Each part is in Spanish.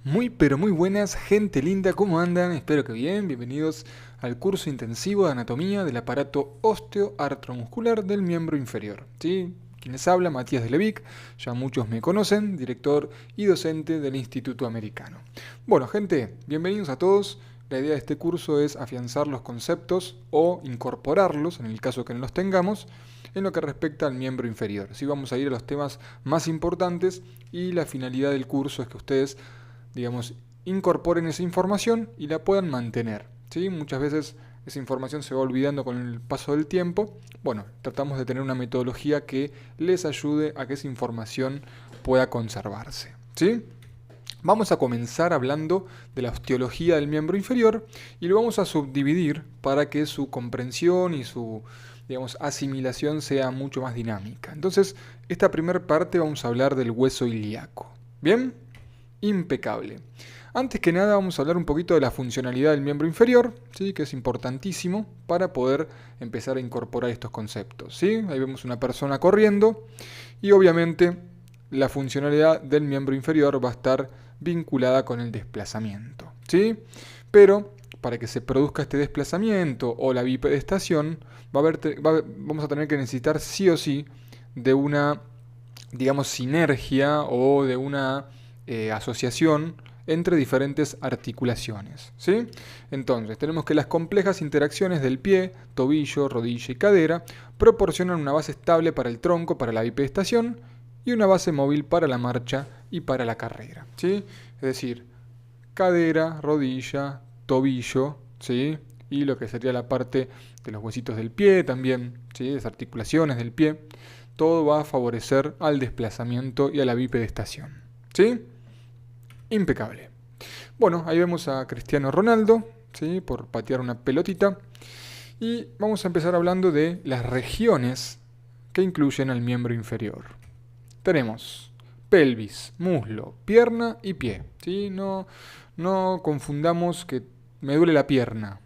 Muy pero muy buenas, gente linda, ¿cómo andan? Espero que bien, bienvenidos al curso intensivo de anatomía del aparato osteoartromuscular del miembro inferior. ¿Sí? Quien les habla, Matías de Levic, ya muchos me conocen, director y docente del Instituto Americano. Bueno, gente, bienvenidos a todos. La idea de este curso es afianzar los conceptos o incorporarlos, en el caso que no los tengamos, en lo que respecta al miembro inferior. Sí, vamos a ir a los temas más importantes y la finalidad del curso es que ustedes incorporen esa información y la puedan mantener. ¿Sí? Muchas veces esa información se va olvidando con el paso del tiempo. Bueno, tratamos de tener una metodología que les ayude a que esa información pueda conservarse. ¿Sí? Vamos a comenzar hablando de la osteología del miembro inferior y lo vamos a subdividir para que su comprensión y su asimilación sea mucho más dinámica. Entonces, esta primera parte vamos a hablar del hueso ilíaco. ¿Bien? Impecable. Antes que nada vamos a hablar un poquito de la funcionalidad del miembro inferior, ¿sí? Que es importantísimo para poder empezar a incorporar estos conceptos. ¿Sí? Ahí vemos una persona corriendo y obviamente la funcionalidad del miembro inferior va a estar vinculada con el desplazamiento. ¿Sí? Pero para que se produzca este desplazamiento o la bipedestación vamos a tener que necesitar sí o sí de una sinergia o de una asociación entre diferentes articulaciones. ¿Sí? Entonces, tenemos que las complejas interacciones del pie, tobillo, rodilla y cadera proporcionan una base estable para el tronco, para la bipedestación, y una base móvil para la marcha y para la carrera. ¿Sí? Es decir, cadera, rodilla, tobillo, ¿sí? Y lo que sería la parte de los huesitos del pie también, ¿sí? Las articulaciones del pie. Todo va a favorecer al desplazamiento y a la bipedestación. ¿Sí? Impecable. Bueno, ahí vemos a Cristiano Ronaldo, ¿sí? Por patear una pelotita. Y vamos a empezar hablando de las regiones que incluyen al miembro inferior. Tenemos pelvis, muslo, pierna y pie. ¿Sí? No confundamos que me duele la pierna.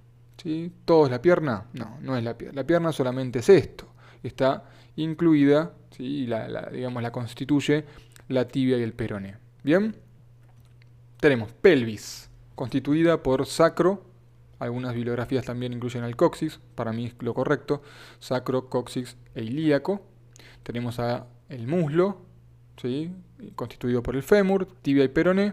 ¿Sí? ¿Todo es la pierna? No, no es la pierna. La pierna solamente es esto. Está incluida, ¿sí? Y la constituye la tibia y el peroné. ¿Bien? Tenemos pelvis, constituida por sacro. Algunas bibliografías también incluyen al coxis, para mí es lo correcto. Sacro, coxis e ilíaco. Tenemos el muslo, ¿sí? Constituido por el fémur, tibia y peroné,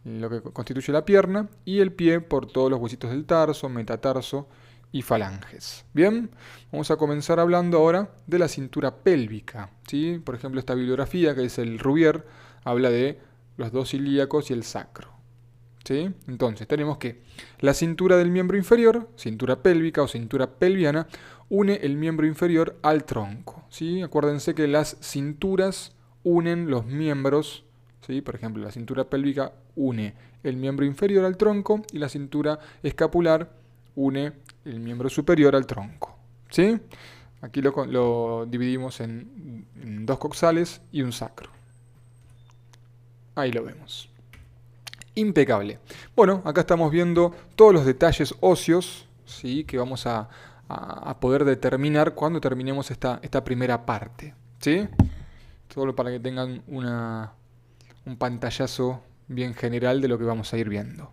lo que constituye la pierna, y el pie por todos los huesitos del tarso, metatarso y falanges. Bien, vamos a comenzar hablando ahora de la cintura pélvica. ¿Sí? Por ejemplo, esta bibliografía que es el Rubier habla de los dos ilíacos y el sacro. ¿Sí? Entonces tenemos que la cintura del miembro inferior, cintura pélvica o cintura pelviana, une el miembro inferior al tronco. ¿Sí? Acuérdense que las cinturas unen los miembros. ¿Sí? Por ejemplo, la cintura pélvica une el miembro inferior al tronco y la cintura escapular une el miembro superior al tronco. ¿Sí? Aquí lo dividimos en dos coxales y un sacro. Ahí lo vemos. Impecable. Bueno, acá estamos viendo todos los detalles óseos, ¿sí? Que vamos a poder determinar cuando terminemos esta primera parte. ¿Sí? Solo para que tengan un pantallazo bien general de lo que vamos a ir viendo.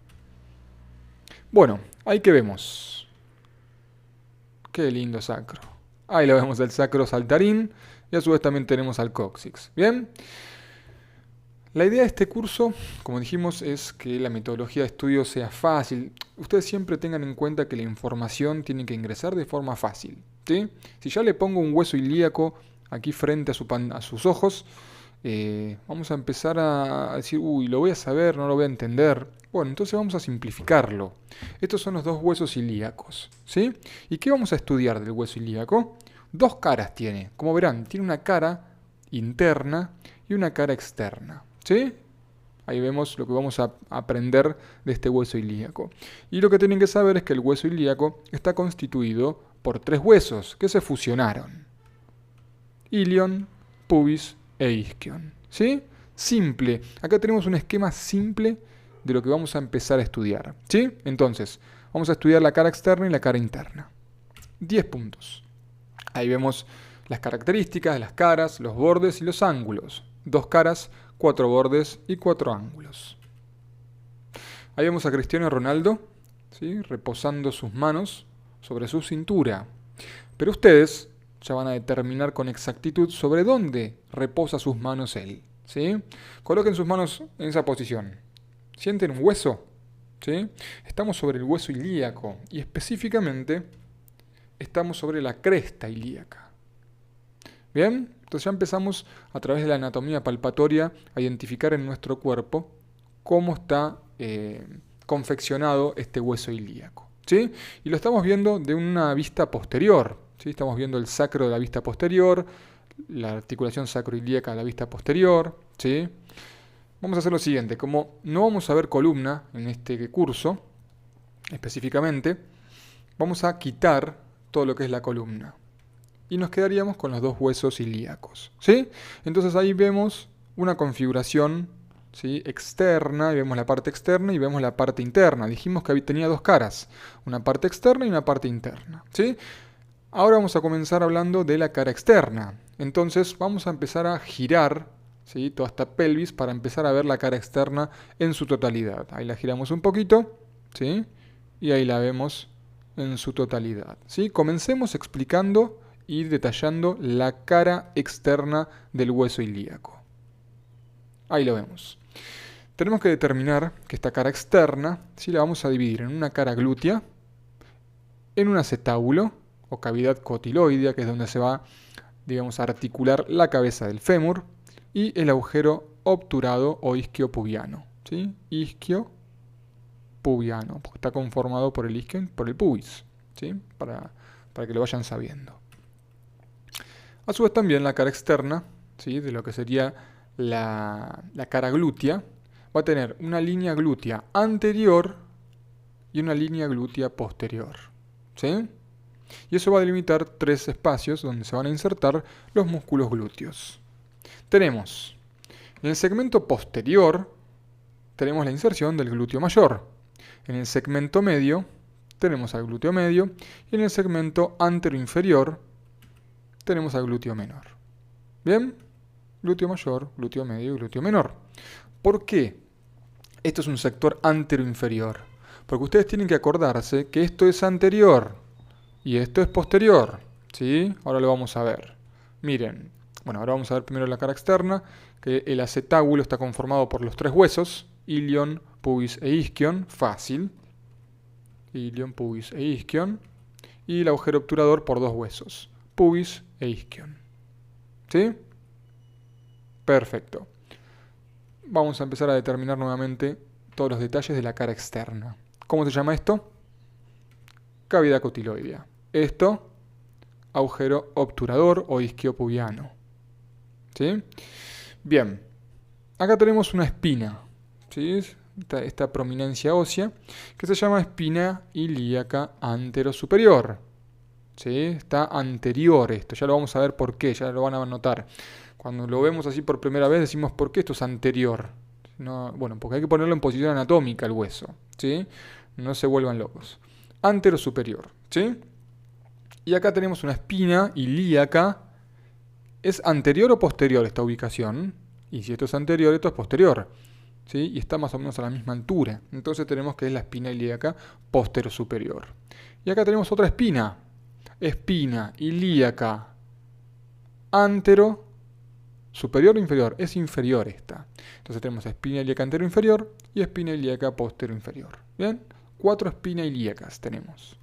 Bueno, ahí que vemos. Qué lindo sacro. Ahí lo vemos el sacro saltarín y a su vez también tenemos al coxis. ¿Bien? La idea de este curso, como dijimos, es que la metodología de estudio sea fácil. Ustedes siempre tengan en cuenta que la información tiene que ingresar de forma fácil. ¿Sí? Si ya le pongo un hueso ilíaco aquí frente a sus ojos, vamos a empezar a decir, uy, lo voy a saber, no lo voy a entender. Bueno, entonces vamos a simplificarlo. Estos son los dos huesos ilíacos. ¿Sí? ¿Y qué vamos a estudiar del hueso ilíaco? Dos caras tiene. Como verán, tiene una cara interna y una cara externa. ¿Sí? Ahí vemos lo que vamos a aprender de este hueso ilíaco. Y lo que tienen que saber es que el hueso ilíaco está constituido por tres huesos que se fusionaron. Ilion, pubis e isquion. ¿Sí? Simple. Acá tenemos un esquema simple de lo que vamos a empezar a estudiar. ¿Sí? Entonces, vamos a estudiar la cara externa y la cara interna. 10 puntos. Ahí vemos las características de las caras, los bordes y los ángulos. Dos caras, 4 bordes y 4 ángulos. Ahí vemos a Cristiano Ronaldo, ¿sí? Reposando sus manos sobre su cintura. Pero ustedes ya van a determinar con exactitud sobre dónde reposa sus manos él, ¿sí? Coloquen sus manos en esa posición. ¿Sienten un hueso? ¿Sí? Estamos sobre el hueso ilíaco y específicamente estamos sobre la cresta ilíaca. ¿Bien? Entonces ya empezamos a través de la anatomía palpatoria a identificar en nuestro cuerpo cómo está confeccionado este hueso ilíaco, ¿sí? Y lo estamos viendo de una vista posterior, ¿sí? Estamos viendo el sacro de la vista posterior, la articulación sacroilíaca de la vista posterior, ¿sí? Vamos a hacer lo siguiente, como no vamos a ver columna en este curso, específicamente, vamos a quitar todo lo que es la columna. Y nos quedaríamos con los dos huesos ilíacos, ¿sí? Entonces ahí vemos una configuración, ¿sí? Externa, y vemos la parte externa y vemos la parte interna. Dijimos que tenía dos caras, una parte externa y una parte interna, ¿sí? Ahora vamos a comenzar hablando de la cara externa. Entonces vamos a empezar a girar, ¿sí? Toda esta pelvis para empezar a ver la cara externa en su totalidad. Ahí la giramos un poquito, ¿sí? Y ahí la vemos en su totalidad, ¿sí? Comencemos explicando y detallando la cara externa del hueso ilíaco. Ahí lo vemos. Tenemos que determinar que esta cara externa, ¿sí? La vamos a dividir en una cara glútea, en un acetábulo o cavidad cotiloidea, que es donde se va, digamos, a articular la cabeza del fémur, y el agujero obturado o isquiopubiano, ¿sí? Isquiopubiano, porque está conformado por el isquio, por el pubis, ¿sí? Para que lo vayan sabiendo. A su vez también la cara externa, ¿sí? De lo que sería la cara glútea, va a tener una línea glútea anterior y una línea glútea posterior, ¿sí? Y eso va a delimitar tres espacios donde se van a insertar los músculos glúteos. Tenemos en el segmento posterior, tenemos la inserción del glúteo mayor. En el segmento medio, tenemos al glúteo medio. Y en el segmento anteroinferior, tenemos al glúteo menor. ¿Bien? Glúteo mayor, glúteo medio y glúteo menor. ¿Por qué esto es un sector anteroinferior? Porque ustedes tienen que acordarse que esto es anterior y esto es posterior, ¿sí? Ahora lo vamos a ver. Miren, bueno, ahora vamos a ver primero la cara externa, que el acetábulo está conformado por los tres huesos, ilion, pubis e isquion, fácil. Ilion, pubis e isquion. Y el agujero obturador por dos huesos, pubis e isquion. ¿Sí? Perfecto. Vamos a empezar a determinar nuevamente todos los detalles de la cara externa. ¿Cómo se llama esto? Cavidad cotiloidea. Esto, agujero obturador o isquiopubiano. ¿Sí? Bien. Acá tenemos una espina, ¿sí? Esta prominencia ósea que se llama espina ilíaca anterosuperior. ¿Sí? Está anterior esto. Ya lo vamos a ver por qué, ya lo van a notar. Cuando lo vemos así por primera vez decimos ¿por qué esto es anterior? No, bueno, porque hay que ponerlo en posición anatómica el hueso, ¿sí? No se vuelvan locos. Anterosuperior, ¿sí? Y acá tenemos una espina ilíaca. ¿Es anterior o posterior esta ubicación? Y si esto es anterior, esto es posterior, ¿sí? Y está más o menos a la misma altura. Entonces tenemos que es la espina ilíaca posterosuperior. Y acá tenemos otra espina. Espina ilíaca antero superior o inferior. Es inferior esta. Entonces tenemos espina ilíaca anteroinferior y espina ilíaca posteroinferior. ¿Bien? 4 espinas ilíacas tenemos.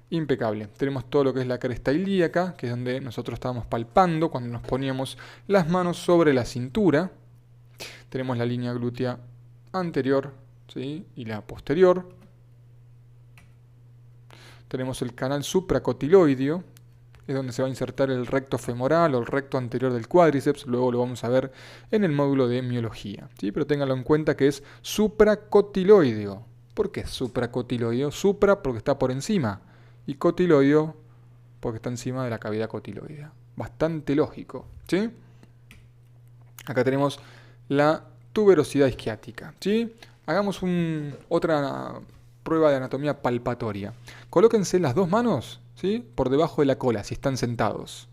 Impecable. Tenemos todo lo que es la cresta ilíaca, que es donde nosotros estábamos palpando cuando nos poníamos las manos sobre la cintura. Tenemos la línea glútea anterior, ¿sí? Y la posterior. Tenemos el canal supracotiloideo, es donde se va a insertar el recto femoral o el recto anterior del cuádriceps. Luego lo vamos a ver en el módulo de miología, ¿sí? Pero ténganlo en cuenta que es supracotiloideo. ¿Por qué supracotiloideo? Supra porque está por encima. Y cotiloideo porque está encima de la cavidad cotiloidea. Bastante lógico, ¿sí? Acá tenemos la tuberosidad isquiática, ¿sí? Hagamos otra prueba de anatomía palpatoria. Colóquense las dos manos, ¿sí? Por debajo de la cola, si están sentados.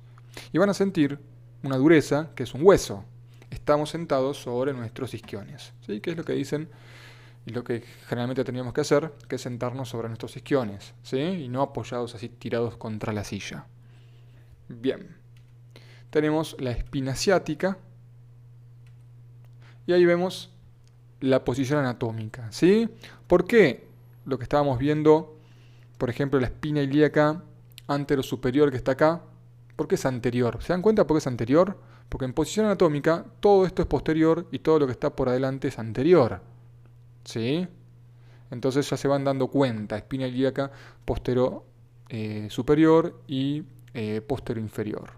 Y van a sentir una dureza, que es un hueso. Estamos sentados sobre nuestros isquiones, ¿sí? Que es lo que dicen y lo que generalmente teníamos que hacer, que es sentarnos sobre nuestros isquiones, ¿sí? Y no apoyados así tirados contra la silla. Bien, tenemos la espina ciática y ahí vemos la posición anatómica, ¿sí? ¿Por qué lo que estábamos viendo, por ejemplo, la espina ilíaca anterosuperior que está acá, por qué es anterior? ¿Se dan cuenta por qué es anterior? Porque en posición anatómica todo esto es posterior y todo lo que está por adelante es anterior, ¿sí? Entonces ya se van dando cuenta, espina ilíaca postero superior y postero inferior.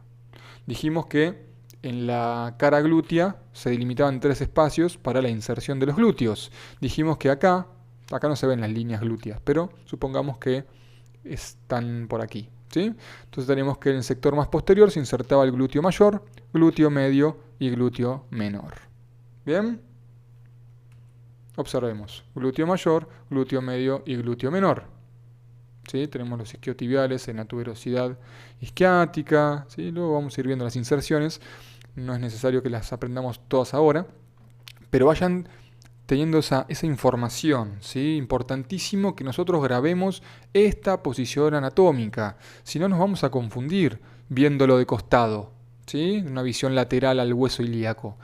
Dijimos que en la cara glútea se delimitaban 3 espacios para la inserción de los glúteos. Dijimos que acá no se ven las líneas glúteas, pero supongamos que están por aquí, ¿sí? Entonces tenemos que en el sector más posterior se insertaba el glúteo mayor, glúteo medio y glúteo menor. ¿Bien? Observemos, glúteo mayor, glúteo medio y glúteo menor. ¿Sí? Tenemos los isquiotibiales en la tuberosidad isquiática, ¿sí? Luego vamos a ir viendo las inserciones, no es necesario que las aprendamos todas ahora, pero vayan teniendo esa información, ¿sí? Importantísimo que nosotros grabemos esta posición anatómica, si no nos vamos a confundir viéndolo de costado, ¿sí? Una visión lateral al hueso ilíaco.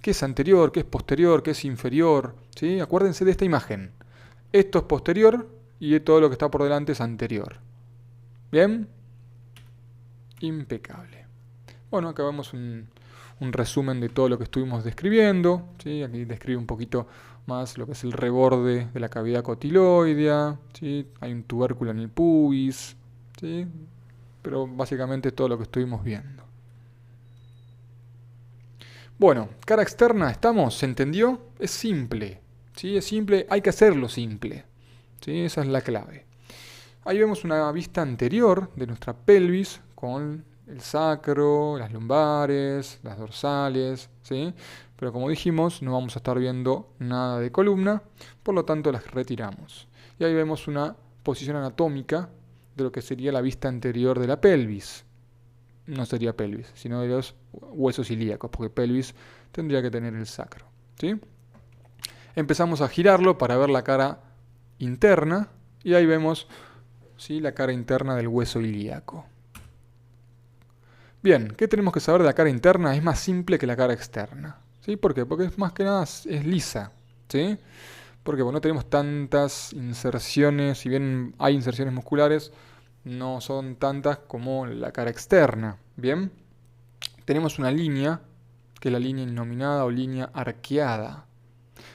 ¿Qué es anterior? ¿Qué es posterior? ¿Qué es inferior? ¿Sí? Acuérdense de esta imagen. Esto es posterior y todo lo que está por delante es anterior. ¿Bien? Impecable. Bueno, acá vemos un resumen de todo lo que estuvimos describiendo, ¿sí? Aquí describe un poquito más lo que es el reborde de la cavidad cotiloidea, ¿sí? Hay un tubérculo en el pubis, ¿sí? Pero básicamente todo lo que estuvimos viendo. Bueno, cara externa, ¿estamos? ¿Se entendió? Es simple, ¿sí? Es simple, hay que hacerlo simple, ¿sí? Esa es la clave. Ahí vemos una vista anterior de nuestra pelvis con el sacro, las lumbares, las dorsales, ¿sí? Pero como dijimos, no vamos a estar viendo nada de columna, por lo tanto las retiramos. Y ahí vemos una posición anatómica de lo que sería la vista anterior de la pelvis. No sería pelvis, sino de los huesos ilíacos, porque pelvis tendría que tener el sacro, ¿sí? Empezamos a girarlo para ver la cara interna y ahí vemos, ¿sí?, la cara interna del hueso ilíaco. Bien, ¿qué tenemos que saber de la cara interna? Es más simple que la cara externa, ¿sí? ¿Por qué? Porque es más que nada es lisa, ¿sí? Porque no tenemos tantas inserciones, si bien hay inserciones musculares, no son tantas como la cara externa, ¿bien? Tenemos una línea, que es la línea innominada o línea arqueada.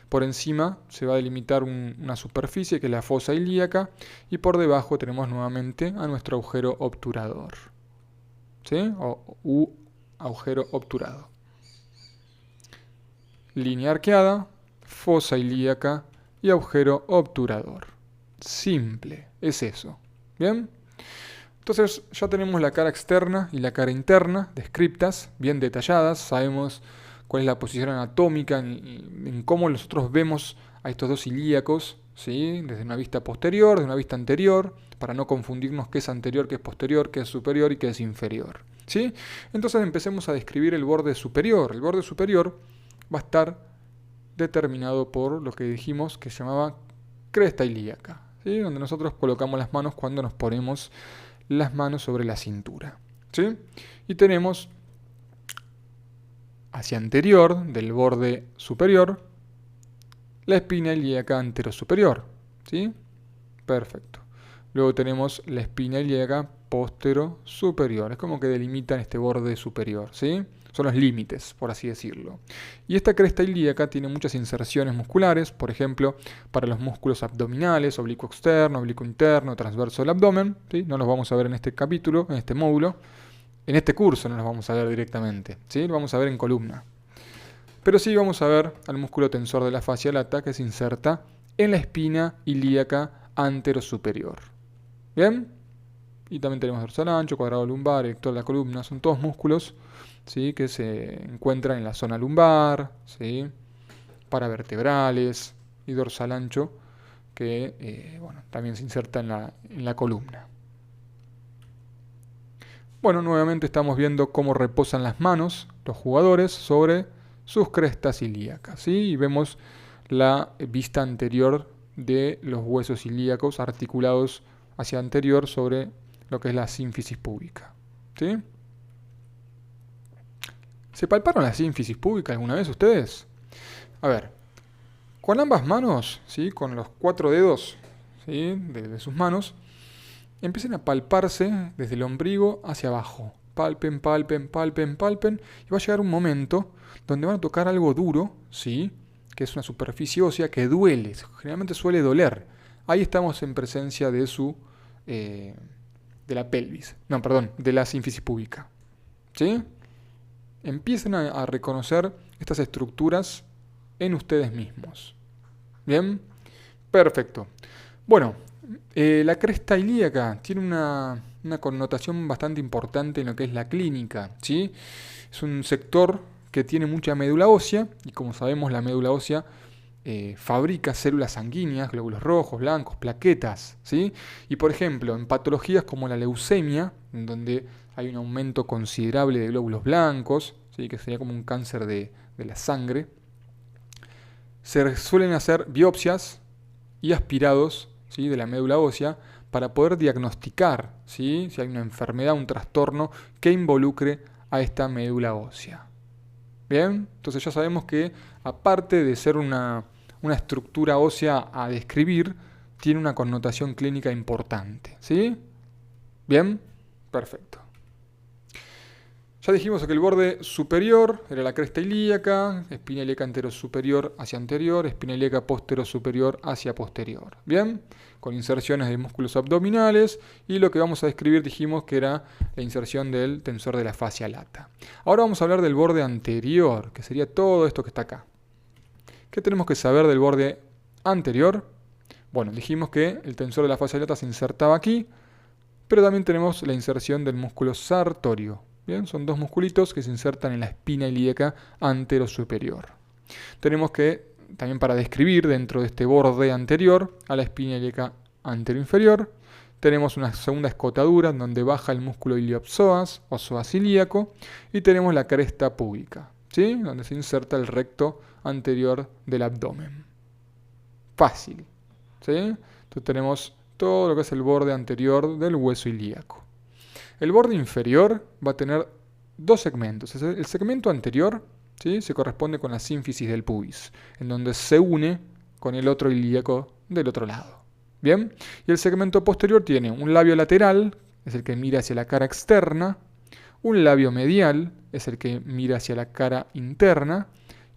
Por encima se va a delimitar una superficie, que es la fosa ilíaca, y por debajo tenemos nuevamente a nuestro agujero obturador, ¿sí? O agujero obturado. Línea arqueada, fosa ilíaca y agujero obturador. Simple, es eso, ¿bien? Entonces ya tenemos la cara externa y la cara interna descriptas, bien detalladas. Sabemos cuál es la posición anatómica, en cómo nosotros vemos a estos dos ilíacos, ¿sí? Desde una vista posterior, de una vista anterior, para no confundirnos qué es anterior, qué es posterior, qué es superior y qué es inferior, ¿sí? Entonces empecemos a describir el borde superior. El borde superior va a estar determinado por lo que dijimos que se llamaba cresta ilíaca, ¿sí? Donde nosotros colocamos las manos cuando nos ponemos las manos sobre la cintura, ¿sí? Y tenemos hacia anterior del borde superior la espina ilíaca anterosuperior, ¿sí? Perfecto. Luego tenemos la espina ilíaca posterosuperior, es como que delimitan este borde superior, ¿sí? Son los límites, por así decirlo. Y esta cresta ilíaca tiene muchas inserciones musculares, por ejemplo, para los músculos abdominales, oblicuo externo, oblicuo interno, transverso del abdomen, ¿sí? No los vamos a ver en este capítulo, en este módulo. En este curso no los vamos a ver directamente, ¿sí? Lo vamos a ver en columna. Pero sí vamos a ver al músculo tensor de la fascia lata que se inserta en la espina ilíaca anterosuperior. ¿Bien? Y también tenemos dorsal ancho, cuadrado lumbar, erector de la columna. Son todos músculos, ¿sí?, que se encuentran en la zona lumbar, ¿sí?, paravertebrales y dorsal ancho que también se inserta en la columna. Bueno, nuevamente estamos viendo cómo reposan las manos los jugadores sobre sus crestas ilíacas, ¿sí? Y vemos la vista anterior de los huesos ilíacos articulados hacia anterior sobre lo que es la sínfisis púbica. ¿Sí? ¿Se palparon la sínfisis púbica alguna vez ustedes? A ver, con ambas manos, ¿sí? Con los 4 dedos, ¿sí? de sus manos, empiecen a palparse desde el ombligo hacia abajo. Palpen, palpen, palpen, palpen. Y va a llegar un momento donde van a tocar algo duro, ¿sí? Que es una superficie ósea que duele. Generalmente suele doler. Ahí estamos en presencia de de la pelvis. No, perdón, de la sínfisis púbica. ¿Sí? Empiecen a reconocer estas estructuras en ustedes mismos. ¿Bien? Perfecto. Bueno, la cresta ilíaca tiene una connotación bastante importante en lo que es la clínica, ¿sí? Es un sector que tiene mucha médula ósea, y como sabemos la médula ósea fabrica células sanguíneas, glóbulos rojos, blancos, plaquetas, ¿sí? Y por ejemplo, en patologías como la leucemia, en donde hay un aumento considerable de glóbulos blancos, ¿sí? Que sería como un cáncer de la sangre, se suelen hacer biopsias y aspirados, ¿sí? De la médula ósea para poder diagnosticar, ¿sí? Si hay una enfermedad, un trastorno que involucre a esta médula ósea. Bien, entonces ya sabemos que aparte de ser una estructura ósea a describir, tiene una connotación clínica importante, ¿sí? Bien, perfecto. Ya dijimos que el borde superior era la cresta ilíaca, espina ilíaca anterosuperior hacia anterior, espina ilíaca posterosuperior hacia posterior. Bien, con inserciones de músculos abdominales, y lo que vamos a describir dijimos que era la inserción del tensor de la fascia lata. Ahora vamos a hablar del borde anterior, que sería todo esto que está acá. ¿Qué tenemos que saber del borde anterior? Bueno, dijimos que el tensor de la fascia lata se insertaba aquí, pero también tenemos la inserción del músculo sartorio. Bien, son dos musculitos que se insertan en la espina ilíaca anterosuperior. Tenemos que, también para describir dentro de este borde anterior a la espina ilíaca anteroinferior, tenemos una segunda escotadura en donde baja el músculo iliopsoas o psoas ilíaco, y tenemos la cresta púbica, ¿sí? Donde se inserta el recto anterior del abdomen. Fácil, ¿sí? Entonces tenemos todo lo que es el borde anterior del hueso ilíaco. El borde inferior va a tener dos segmentos. El segmento anterior, ¿sí? Se corresponde con la sínfisis del pubis, en donde se une con el otro ilíaco del otro lado. ¿Bien? Y el segmento posterior tiene un labio lateral, es el que mira hacia la cara externa, un labio medial, es el que mira hacia la cara interna,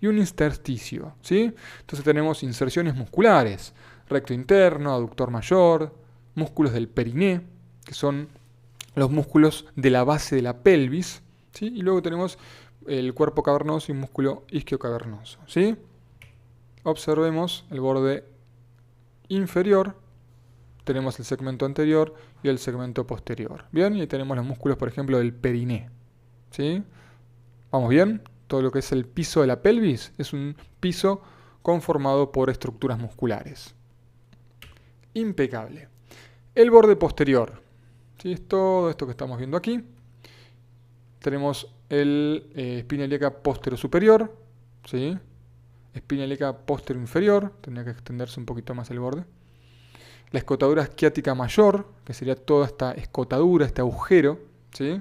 y un intersticio, ¿sí? Entonces tenemos inserciones musculares, recto interno, aductor mayor, músculos del periné, que son los músculos de la base de la pelvis, ¿sí? Y luego tenemos el cuerpo cavernoso y músculo isquiocavernoso, ¿sí? Observemos el borde inferior, tenemos el segmento anterior y el segmento posterior. Bien, y ahí tenemos los músculos, por ejemplo, del periné, ¿sí? ¿Vamos bien? Todo lo que es el piso de la pelvis es un piso conformado por estructuras musculares. Impecable. El borde posterior, ¿sí? Es todo esto que estamos viendo aquí. Tenemos el espina ilíaca posterosuperior, ¿sí? Espina ilíaca posteroinferior, tendría que extenderse un poquito más el borde. La escotadura isquiática mayor, que sería toda esta escotadura, este agujero, ¿sí?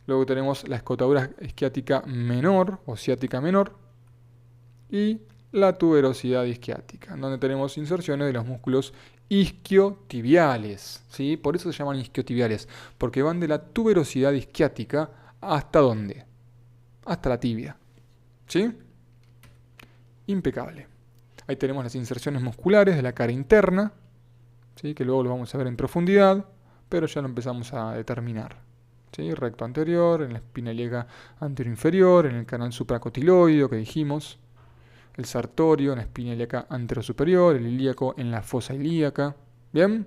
Luego tenemos la escotadura isquiática menor o ciática menor y la tuberosidad isquiática, donde tenemos inserciones de los músculos isquiotibiales, ¿sí? Por eso se llaman isquiotibiales, porque van de la tuberosidad isquiática hasta ¿dónde? Hasta la tibia, ¿sí? Impecable. Ahí tenemos las inserciones musculares de la cara interna, ¿sí? Que luego lo vamos a ver en profundidad, pero ya lo empezamos a determinar. ¿Sí? Recto anterior, en la espina ilíaca anteroinferior, en el canal supracotiloideo que dijimos, el sartorio en la espina ilíaca anterosuperior, el ilíaco en la fosa ilíaca. ¿Bien?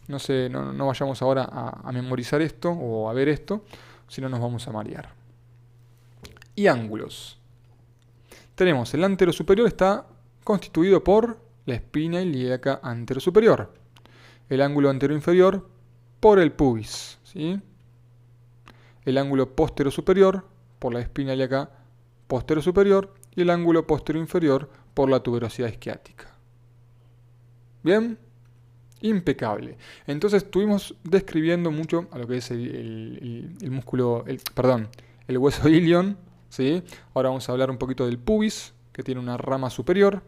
No vayamos ahora a memorizar esto o a ver esto, si no nos vamos a marear. Y ángulos. Tenemos el anterosuperior está constituido por la espina ilíaca anterosuperior. El ángulo anteroinferior por el pubis, ¿sí? El ángulo posterosuperior por la espina ilíaca posterosuperior y el ángulo posteroinferior por la tuberosidad isquiática. ¿Bien? Impecable. Entonces estuvimos describiendo mucho a lo que es el músculo, el hueso ilion, ¿sí? Ahora vamos a hablar un poquito del pubis, que tiene una rama superior,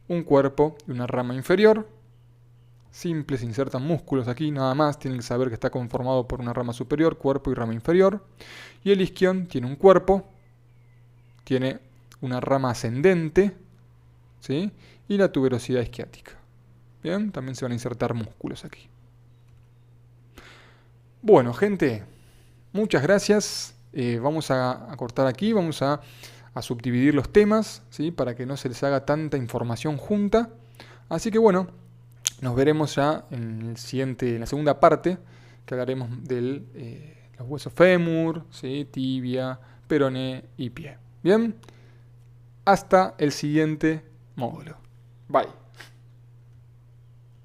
un cuerpo y una rama inferior. Simple, se insertan músculos aquí, nada más. Tienen que saber que está conformado por una rama superior, cuerpo y rama inferior. Y el isquion tiene un cuerpo, tiene una rama ascendente, ¿sí? Y la tuberosidad isquiática. Bien, también se van a insertar músculos aquí. Bueno, gente, muchas gracias. Vamos a cortar aquí, vamos a subdividir los temas, ¿sí? Para que no se les haga tanta información junta. Así que bueno, nos veremos ya en la segunda parte, que hablaremos de los huesos fémur, ¿sí? Tibia, peroné y pie. Bien, hasta el siguiente módulo. Bye.